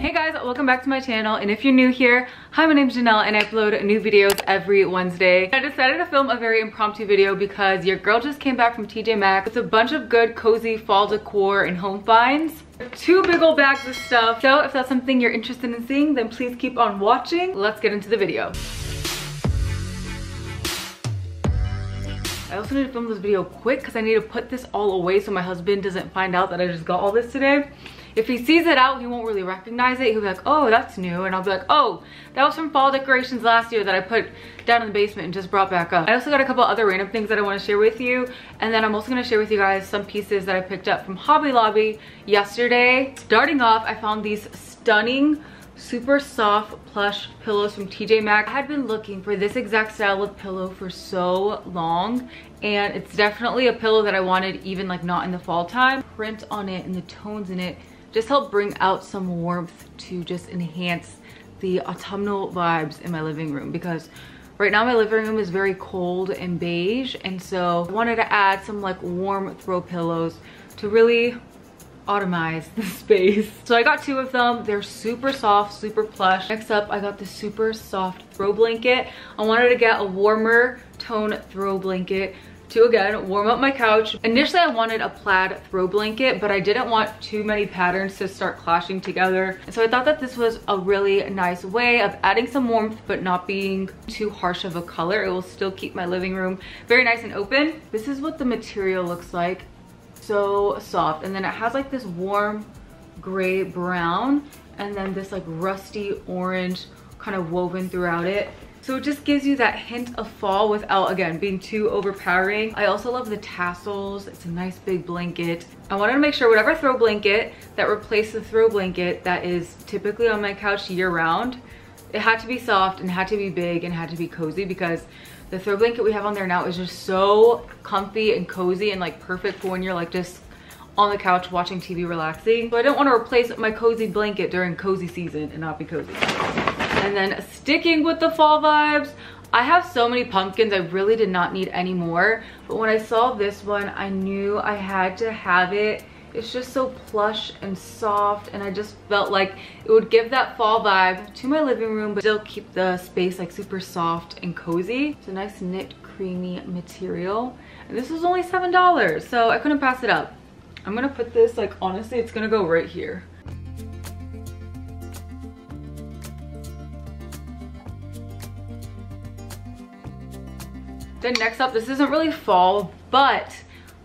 Hey guys, welcome back to my channel, and if you're new here, hi, my name's Janelle and I upload new videos every Wednesday. I decided to film a very impromptu video because your girl just came back from TJ Maxx with a bunch of good cozy fall decor and home finds. 2 big old bags of stuff. So if that's something you're interested in seeing, then please keep on watching. Let's get into the video. I also need to film this video quick because I need to put this all away so my husband doesn't find out that I just got all this today. If he sees it out, he won't really recognize it. He'll be like, oh, that's new. And I'll be like, oh, that was from fall decorations last year that I put down in the basement and just brought back up. I also got a couple other random things that I want to share with you. And then I'm also going to share with you guys some pieces that I picked up from Hobby Lobby yesterday. Starting off, I found these stunning, super soft plush pillows from TJ Maxx. I had been looking for this exact style of pillow for so long, and it's definitely a pillow that I wanted even like not in the fall time. Print on it and the tones in it just help bring out some warmth to just enhance the autumnal vibes in my living room, because right now my living room is very cold and beige, and so I wanted to add some like warm throw pillows to really autumnize the space. So I got 2 of them. They're super soft, super plush. Next up, I got this super soft throw blanket. I wanted to get a warmer tone throw blanket to, again, warm up my couch. Initially, I wanted a plaid throw blanket, but I didn't want too many patterns to start clashing together. And so I thought that this was a really nice way of adding some warmth, but not being too harsh of a color. It will still keep my living room very nice and open. This is what the material looks like. So soft, and then it has like this warm gray brown and then this like rusty orange kind of woven throughout it, so it just gives you that hint of fall without, again, being too overpowering. I also love the tassels. It's a nice big blanket. I wanted to make sure whatever throw blanket that replaced the throw blanket that is typically on my couch year round, it had to be soft and had to be big and had to be cozy, because the throw blanket we have on there now is just so comfy and cozy and like perfect for when you're like just on the couch watching TV relaxing. So I didn't want to replace my cozy blanket during cozy season and not be cozy. And then sticking with the fall vibes, I have so many pumpkins, I really did not need any more. But when I saw this one, I knew I had to have it. It's just so plush and soft, and I just felt like it would give that fall vibe to my living room, but still keep the space like super soft and cozy. It's a nice knit creamy material, and this was only $7, so I couldn't pass it up. I'm gonna put this, like, honestly, it's gonna go right here. Then next up, this isn't really fall, but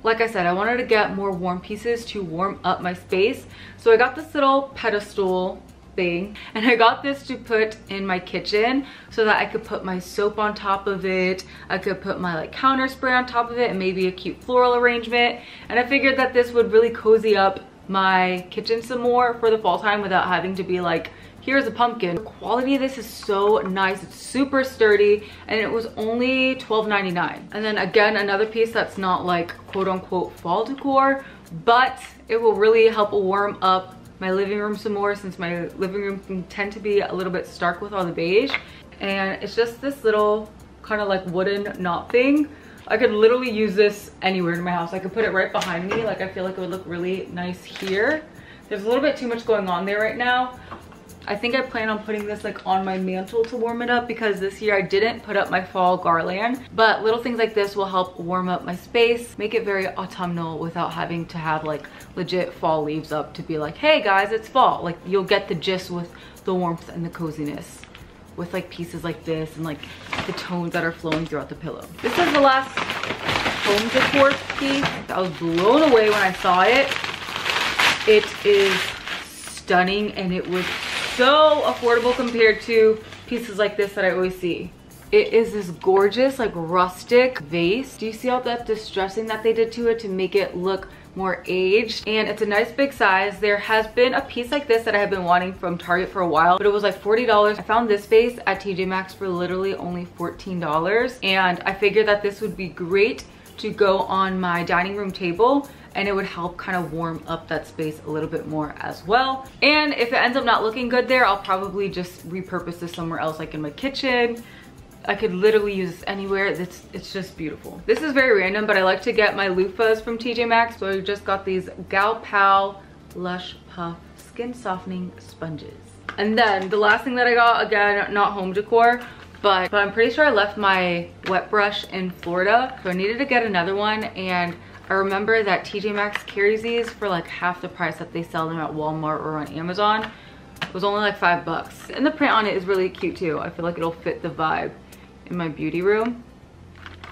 like I said, I wanted to get more warm pieces to warm up my space. So I got this little pedestal thing, and I got this to put in my kitchen so that I could put my soap on top of it. I could put my like counter spray on top of it and maybe a cute floral arrangement. And I figured that this would really cozy up my kitchen some more for the fall time without having to be like, here's a pumpkin. The quality of this is so nice. It's super sturdy, and it was only $12.99. And then again, another piece that's not like quote unquote fall decor, but it will really help warm up my living room some more, since my living room can tend to be a little bit stark with all the beige. And it's just this little kind of like wooden knot thing. I could literally use this anywhere in my house. I could put it right behind me. Like, I feel like it would look really nice here. There's a little bit too much going on there right now. I think I plan on putting this like on my mantle to warm it up, because this year I didn't put up my fall garland. But little things like this will help warm up my space, make it very autumnal without having to have like legit fall leaves up to be like, hey guys, it's fall. Like, you'll get the gist with the warmth and the coziness with like pieces like this and like the tones that are flowing throughout the pillow. This is the last home decor piece. I was blown away when I saw it. It is stunning, and it was so affordable compared to pieces like this that I always see. It is this gorgeous like rustic vase. Do you see all that distressing that they did to it to make it look more aged? And it's a nice big size. There has been a piece like this that I have been wanting from Target for a while, but it was like $40. I found this vase at TJ Maxx for literally only $14, and I figured that this would be great to go on my dining room table, and it would help kind of warm up that space a little bit more as well. And if it ends up not looking good there, I'll probably just repurpose this somewhere else, like in my kitchen. I could literally use this anywhere. It's just beautiful. This is very random, but I like to get my loofahs from TJ Maxx. So I just got these Gal Pal Lush Puff Skin Softening Sponges. And then the last thing that I got, again, not home decor, but I'm pretty sure I left my wet brush in Florida, so I needed to get another one. And I remember that TJ Maxx carries these for like half the price that they sell them at Walmart or on Amazon. It was only like $5. And the print on it is really cute too. I feel like it'll fit the vibe in my beauty room.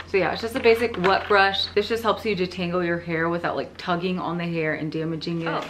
So yeah, it's just a basic wet brush. This just helps you detangle your hair without like tugging on the hair and damaging it.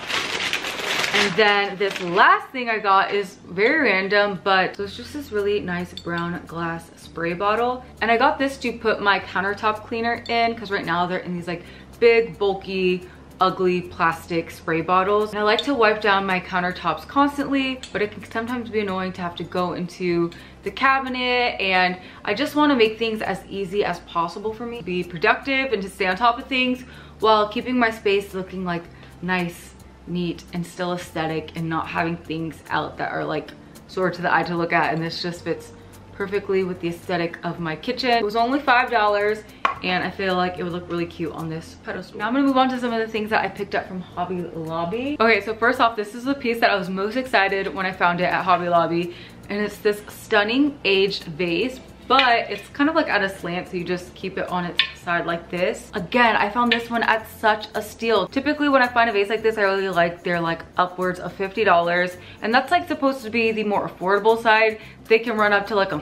And then this last thing I got is very random, but so it's just this really nice brown glass spray bottle. And I got this to put my countertop cleaner in, because right now they're in these like big, bulky, ugly plastic spray bottles. And I like to wipe down my countertops constantly, but it can sometimes be annoying to have to go into the cabinet, and I just want to make things as easy as possible for me, be productive and to stay on top of things while keeping my space looking like nice, neat, and still aesthetic, and not having things out that are like sore to the eye to look at. And this just fits perfectly with the aesthetic of my kitchen. It was only $5, and I feel like it would look really cute on this pedestal. Now I'm gonna move on to some of the things that I picked up from Hobby Lobby. Okay, so first off, this is the piece that I was most excited when I found it at Hobby Lobby, and it's this stunning aged vase, but it's kind of like at a slant, so you just keep it on its side like this. Again, I found this one at such a steal. Typically when I find a vase like this, I really like they're like upwards of $50, and that's like supposed to be the more affordable side. They can run up to like a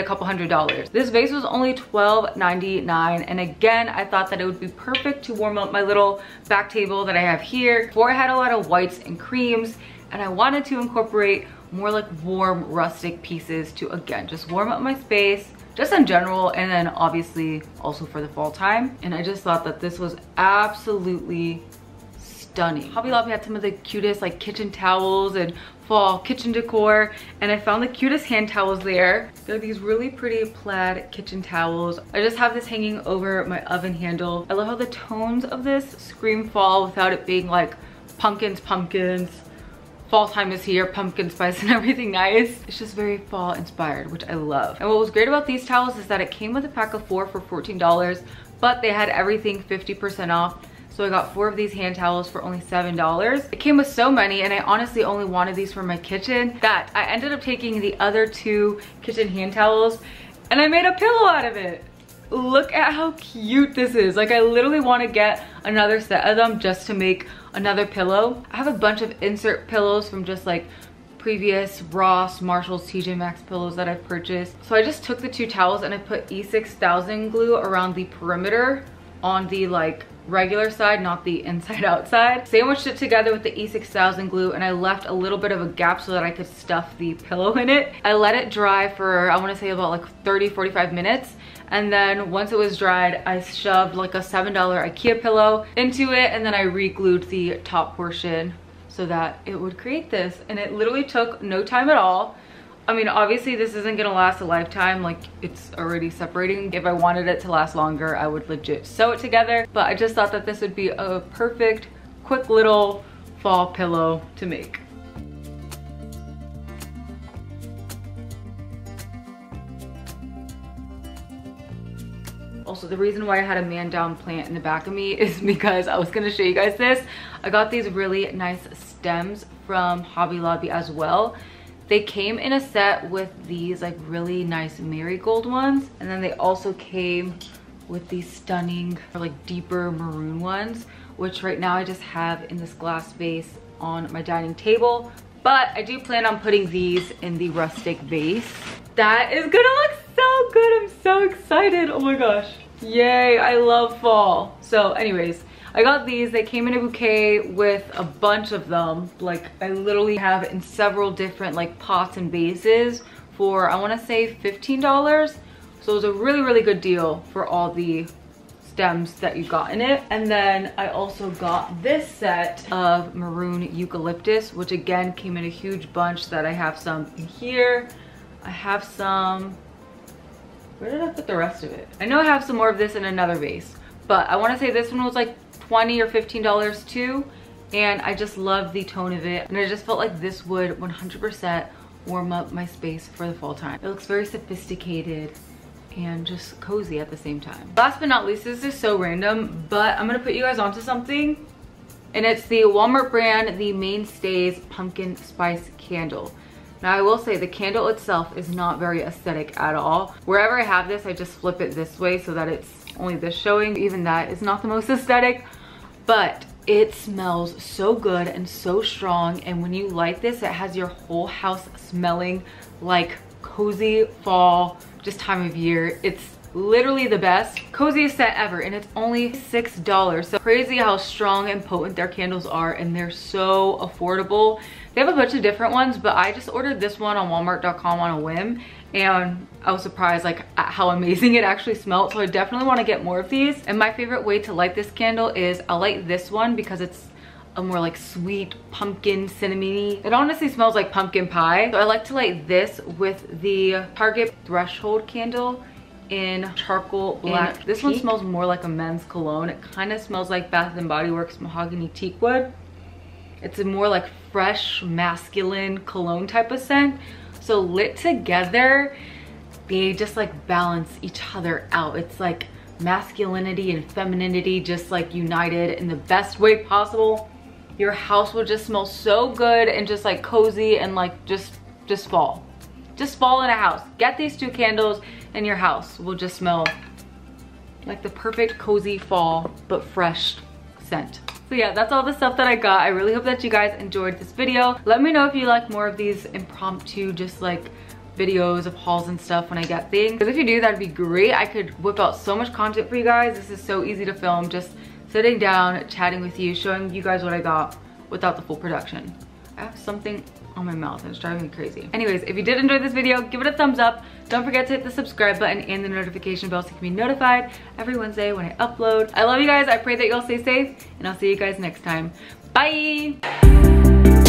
couple $100. This vase was only $12.99, and again, I thought that it would be perfect to warm up my little back table that I have here. Before, I had a lot of whites and creams, and I wanted to incorporate more like warm rustic pieces to, again, just warm up my space just in general, and then obviously also for the fall time. And I just thought that this was absolutely stunning. Hobby Lobby had some of the cutest like kitchen towels and fall kitchen decor, and I found the cutest hand towels there. They're these really pretty plaid kitchen towels. I just have this hanging over my oven handle. I love how the tones of this scream fall without it being like pumpkins, fall time is here, pumpkin spice and everything nice. It's just very fall inspired, which I love. And what was great about these towels is that it came with a pack of 4 for $14, but they had everything 50% off. So I got 4 of these hand towels for only $7. It came with so many, and I honestly only wanted these for my kitchen that I ended up taking the other 2 kitchen hand towels and I made a pillow out of it. Look at how cute this is. Like, I literally want to get another set of them just to make another pillow. I have a bunch of insert pillows from just like previous Ross, Marshalls, TJ Maxx pillows that I've purchased. So I just took the 2 towels and I put E6000 glue around the perimeter on the like regular side, not the inside outside. Sandwiched it together with the E6000 glue, and I left a little bit of a gap so that I could stuff the pillow in it. I let it dry for, I want to say about like 30-45 minutes. And then once it was dried, I shoved like a $7 IKEA pillow into it, and then I re-glued the top portion so that it would create this. And it literally took no time at all. I mean, obviously this isn't gonna last a lifetime, like it's already separating. If I wanted it to last longer, I would legit sew it together. But I just thought that this would be a perfect, quick little fall pillow to make. Also, the reason why I had a man down plant in the back of me is because I was gonna show you guys this. I got these really nice stems from Hobby Lobby as well. They came in a set with these like really nice marigold ones, and then they also came with these stunning like deeper maroon ones, which right now I just have in this glass vase on my dining table. But I do plan on putting these in the rustic vase. That is gonna look so good. I'm so excited. Oh my gosh. Yay, I love fall. So anyways, I got these. They came in a bouquet with a bunch of them. Like, I literally have in several different like pots and vases for, I want to say $15. So it was a really, really good deal for all the stems that you got in it. And then I also got this set of maroon eucalyptus, which again came in a huge bunch that I have some in here. I have some, where did I put the rest of it? I know I have some more of this in another vase, but I want to say this one was like $20 or $15 too, and I just love the tone of it, and I just felt like this would 100% warm up my space for the fall time. It looks very sophisticated and just cozy at the same time. Last but not least, this is so random, but I'm gonna put you guys onto something. And it's the Walmart brand, the Mainstays Pumpkin Spice Candle. Now I will say the candle itself is not very aesthetic at all. Wherever I have this, I just flip it this way so that it's only this showing. Even that is not the most aesthetic, but it smells so good and so strong. And when you light this, it has your whole house smelling like cozy fall, just time of year. It's literally the best, coziest scent ever, and it's only $6. So crazy how strong and potent their candles are, and they're so affordable. They have a bunch of different ones, but I just ordered this one on walmart.com on a whim, and I was surprised like at how amazing it actually smelled. So I definitely want to get more of these. And my favorite way to light this candle is I light this one because it's a more like sweet pumpkin cinnamony. It honestly smells like pumpkin pie. So I like to light this with the Target Threshold candle in charcoal black. This one smells more like a men's cologne. It kind of smells like Bath & Body Works Mahogany Teakwood. It's a more like fresh, masculine cologne type of scent. So lit together, they just like balance each other out. It's like masculinity and femininity just like united in the best way possible. Your house will just smell so good and just like cozy and like just fall. Just fall in a house. Get these two candles and your house will just smell like the perfect cozy fall but fresh scent. So yeah, that's all the stuff that I got. I really hope that you guys enjoyed this video. Let me know if you like more of these impromptu just like videos of hauls and stuff when I get things. Because if you do, that'd be great. I could whip out so much content for you guys. This is so easy to film, just sitting down, chatting with you, showing you guys what I got without the full production. I have something on my mouth and it's driving me crazy. Anyways, if you did enjoy this video, give it a thumbs up. Don't forget to hit the subscribe button and the notification bell so you can be notified every Wednesday when I upload. I love you guys. I pray that you all stay safe, and I'll see you guys next time. Bye!